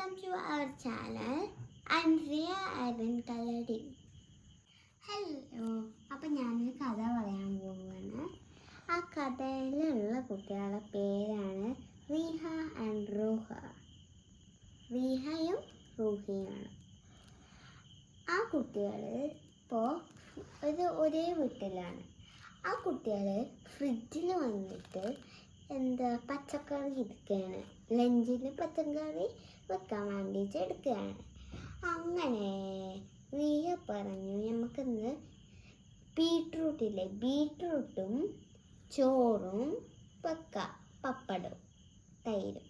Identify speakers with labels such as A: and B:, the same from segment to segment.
A: Welcome to our channel. I'm Ria Ivan Kaladi. Hello, അപ്പം ഞാനൊരു കഥ പറയാൻ പോവുകയാണ്. ആ കഥയിലുള്ള കുട്ടികളുടെ പേരാണ് റീഹ ആൻഡ് റൂഹ. റീഹയും റൂഹയുമാണ്. ആ കുട്ടികൾ ഇപ്പോൾ ഒരേ വീട്ടിലാണ്. ആ കുട്ടികൾ ഫ്രിഡ്ജിൽ വന്നിട്ട് പച്ചക്കറി ഇരിക്കുകയാണ്. ലഞ്ചിന് പച്ചക്കറി വെക്കാൻ വേണ്ടിയിട്ട് എടുക്കുകയാണ്. അങ്ങനെ റീഹ പറഞ്ഞു, നമുക്കിന്ന് ബീട്രൂട്ടും ചോറും വെക്കാം, പപ്പടവും തൈരും.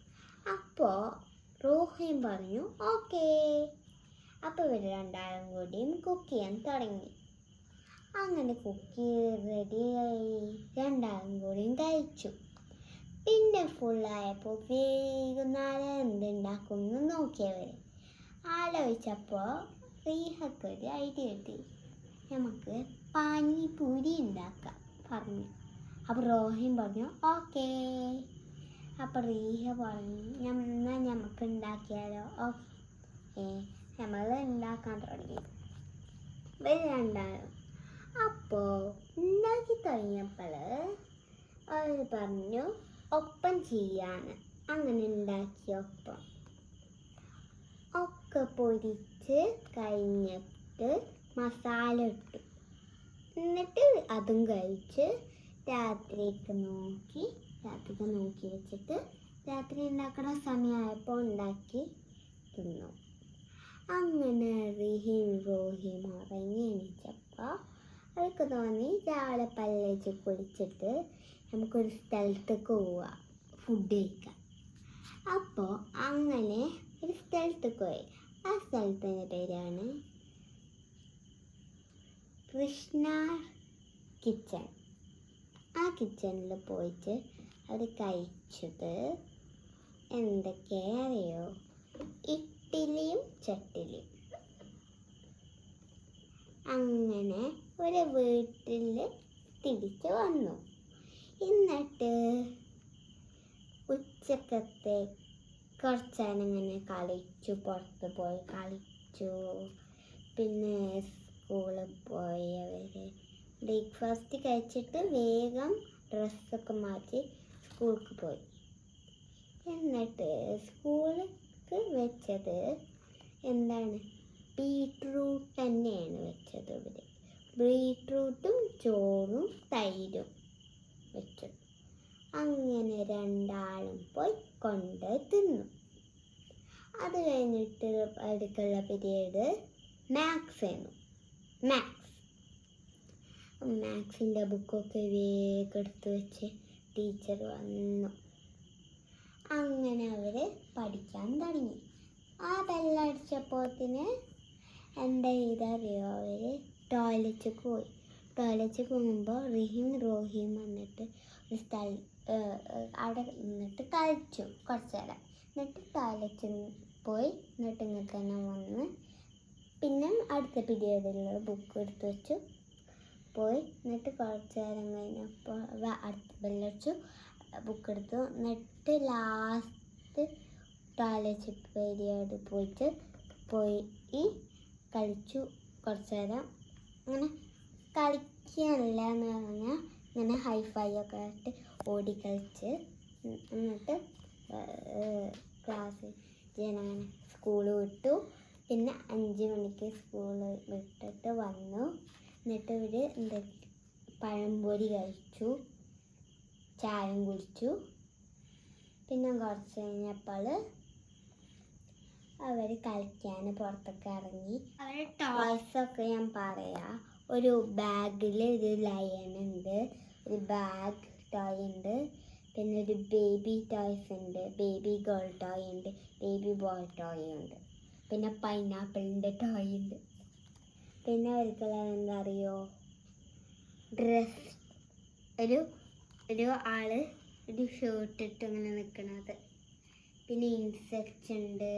A: അപ്പോൾ റൂഹയും പറഞ്ഞു ഓക്കേ. അപ്പോൾ ഇവർ രണ്ടാളും കൂടിയും കുക്ക് ചെയ്യാൻ തുടങ്ങി. അങ്ങനെ കുക്ക് റെഡിയായി, രണ്ടാളും കൂടിയും കഴിച്ചു. പിന്നെ ഫുള്ളായപ്പോൾ വൈകുന്നേരം എന്തുണ്ടാക്കുമെന്ന് നോക്കിയവർ ആലോചിച്ചപ്പോൾ റീഹക്കൊരു ഐഡിയ കിട്ടി. നമുക്ക് പാനിപൂരി ഉണ്ടാക്കാം പറഞ്ഞു. അപ്പോൾ റോഹിം പറഞ്ഞു ഓക്കേ. അപ്പോൾ റീഹ പറഞ്ഞു എന്നാൽ നമുക്ക് ഉണ്ടാക്കിയാലോ. ഓക്കേ, നമ്മൾ ഉണ്ടാക്കാൻ തുടങ്ങി ഇവർ രണ്ടാളും. അപ്പോൾ ഉണ്ടാക്കി തുടങ്ങിയപ്പോൾ അവർ പറഞ്ഞു ഒപ്പം ചെയ്യാണ്. അങ്ങനെ ഉണ്ടാക്കിയ ഒപ്പം ഒക്കെ പൊരിച്ച് കഴിഞ്ഞിട്ട് മസാല ഇട്ടു. എന്നിട്ട് അതും കഴിച്ച് രാത്രിക്ക് നോക്കി വെച്ചിട്ട് രാത്രി ഉണ്ടാക്കുന്ന സമയമായപ്പോൾ ഉണ്ടാക്കി തിന്നു. അങ്ങനെ റീഹയും റോഹിയും ഉറങ്ങി എണീച്ചപ്പോൾ അവർക്ക് തോന്നി രാവിലെ പല്ലേച്ച് കുളിച്ചിട്ട് നമുക്കൊരു സ്ഥലത്തേക്ക് പോവാം ഫുഡ് കഴിക്കാം. അപ്പോൾ അങ്ങനെ ഒരു സ്ഥലത്തേക്ക് പോയി. ആ സ്ഥലത്തിൻ്റെ പേരാണ് കൃഷ്ണ കിച്ചൺ. ആ കിച്ചണിൽ പോയിട്ട് അവർ കഴിച്ചത് എന്തൊക്കെയാണെന്നറിയോ? ഇഡ്ഡലിയും ചട്ടിലിയും. അങ്ങനെ ഒരു വീട്ടിൽ തിരിച്ചു വന്നു. എന്നിട്ട് ഉച്ചക്കത്തെ കുറച്ചങ്ങനെ കളിച്ചു, പുറത്ത് പോയി കളിച്ചു. പിന്നെ സ്കൂളിൽ പോയി അവർ ബ്രേക്ക്ഫാസ്റ്റ് കഴിച്ചിട്ട് വേഗം ഡ്രസ്സൊക്കെ മാറ്റി സ്കൂൾക്ക് പോയി. എന്നിട്ട് സ്കൂളിലേക്ക് വെച്ചത് ബീട്രൂട്ട് തന്നെയാണ് വെച്ചത്. ഇവർ ബീട്രൂട്ടും ചോറും തൈരും വെച്ചു. അങ്ങനെ രണ്ടാളും പോയി കൊണ്ട് തിന്നു. അത് കഴിഞ്ഞിട്ട് അടുത്തുള്ള പീരീഡ് മാത്സിൻ്റെ ബുക്കൊക്കെ വേഗം എടുത്ത് വെച്ച് ടീച്ചർ വന്നു. അങ്ങനെ അവർ പഠിക്കാൻ തുടങ്ങി. ആ ബെല്ലടിച്ചപ്പോഴത്തിന് ചെയ്തറിയോ? അവർ ടോയ്ലറ്റിൽ പോയി. ടോയ്ലറ്റിൽ പോകുമ്പോൾ റോഹിയും വന്നിട്ട് ഒരു അവിടെ നിന്നിട്ട് കളിച്ചു കുറച്ച് നേരം. എന്നിട്ട് ടോയ്ലറ്റിൽ പോയി. എന്നിട്ട് ഇങ്ങോട്ട് തന്നെ വന്ന് പിന്നെ അടുത്ത പീരീഡിലുള്ള ബുക്ക് എടുത്ത് വെച്ചു പോയി. എന്നിട്ട് കുറച്ച് നേരം കഴിഞ്ഞപ്പോൾ അടുത്ത ബെല്ലടിച്ചു, ബുക്ക് എടുത്തു. എന്നിട്ട് ലാസ്റ്റ് ടോയ്ലറ്റ് പീരീഡ് പോയി കളിച്ചു കുറച്ച് നേരം. അങ്ങനെ കളിക്കാനല്ല എന്ന് പറഞ്ഞാൽ ഇങ്ങനെ ഹൈഫൈ ഒക്കെ ആയിട്ട് ഓടിക്കളിച്ച്. എന്നിട്ട് ക്ലാസ് അങ്ങനെ സ്കൂൾ വിട്ടു. പിന്നെ 5 മണിക്ക് സ്കൂൾ വിട്ടിട്ട് വന്നു. എന്നിട്ട് ഇവർ പഴംപൊരി കഴിച്ചു, ചായയും കുടിച്ചു. പിന്നെ കുറച്ച് കഴിഞ്ഞപ്പോൾ അവർ കളിക്കാൻ പുറത്തൊക്കെ ഇറങ്ങി. അവരുടെ ടോയ്സൊക്കെ ഞാൻ പറയാം. ഒരു ബാഗിൽ ഒരു ലയൺ ഉണ്ട്, ഒരു ബാഗ് ടോയ് ഉണ്ട്, പിന്നെ ഒരു ബേബി ടോയ്സ് ഉണ്ട്, ബേബി ഗേൾ ടോയ് ഉണ്ട്, ബേബി ബോയ് ടോയ് ഉണ്ട്, പിന്നെ പൈനാപ്പിളിൻ്റെ ടോയ് ഉണ്ട്. പിന്നെ ഒരിക്കലും അറിയോ, ഡ്രസ് ഒരു ആള് ഒരു ഷർട്ട് ഇട്ട് ഇങ്ങനെ നിൽക്കണത്. പിന്നെ ഇൻസെക്ട്സ് ഉണ്ട്,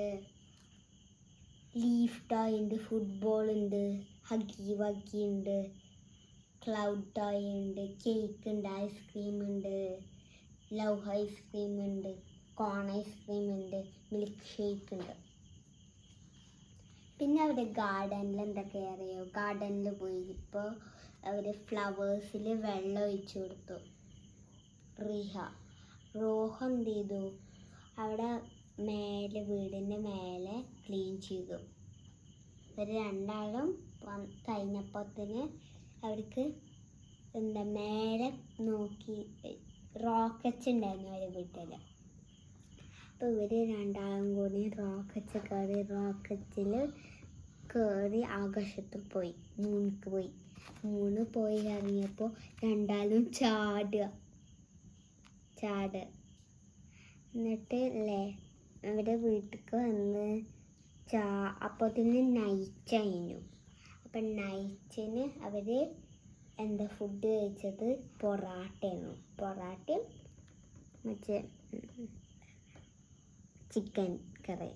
A: ലീഫ് ടോയ് ഉണ്ട്, ഫുട്ബോൾ ഉണ്ട്, ഹഗി വഗി ഉണ്ട്, ക്ലൗഡ് ടോയ് ഉണ്ട്, കേക്ക് ഉണ്ട്, ഐസ്ക്രീം ഉണ്ട്, ലവ് ഐസ്ക്രീം ഉണ്ട്, കോൺ ഐസ്ക്രീം ഉണ്ട്, മിൽക്ക് ഷേക്ക് ഉണ്ട്. പിന്നെ അവർ ഗാർഡനിൽ എന്തൊക്കെ അറിയോ, ഗാർഡനിൽ പോയി ഇപ്പോൾ അവർ ഫ്ലവേഴ്സിൽ വെള്ളം ഒഴിച്ചു കൊടുത്തു. റോഹ എന്ത് ചെയ്തു, അവിടെ മേലെ വീടിൻ്റെ മേലെ ക്ലീൻ ചെയ്തു. ഇവർ രണ്ടാളും കഴിഞ്ഞപ്പോഴത്തേന് അവർക്ക് എന്താ മേലെ നോക്കി റോക്കറ്റ്സ് ഉണ്ടായിരുന്നു അവരുടെ വീട്ടിൽ. അപ്പോൾ ഇവർ രണ്ടാളും കൂടി റോക്കറ്റിൽ കയറി ആകാശത്ത് പോയി, മൂന്ന് പോയി ഇറങ്ങിയപ്പോൾ രണ്ടാളും ചാടുക. എന്നിട്ട് അല്ലേ അവരുടെ വീട്ടിലേക്ക് വന്ന് അപ്പോൾ തന്നെ നൈറ്റ് കഴിഞ്ഞു. അപ്പം നൈറ്റിന് അവർ എന്താ ഫുഡ് കഴിച്ചത്, പൊറാട്ടയും മറ്റേ ചിക്കൻ കറി.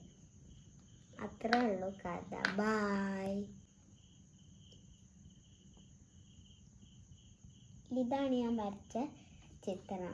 A: അത്രേ ഉള്ളൂ കഥ. ബൈ. ഇതാണ് ഞാൻ വരച്ച ചിത്രം.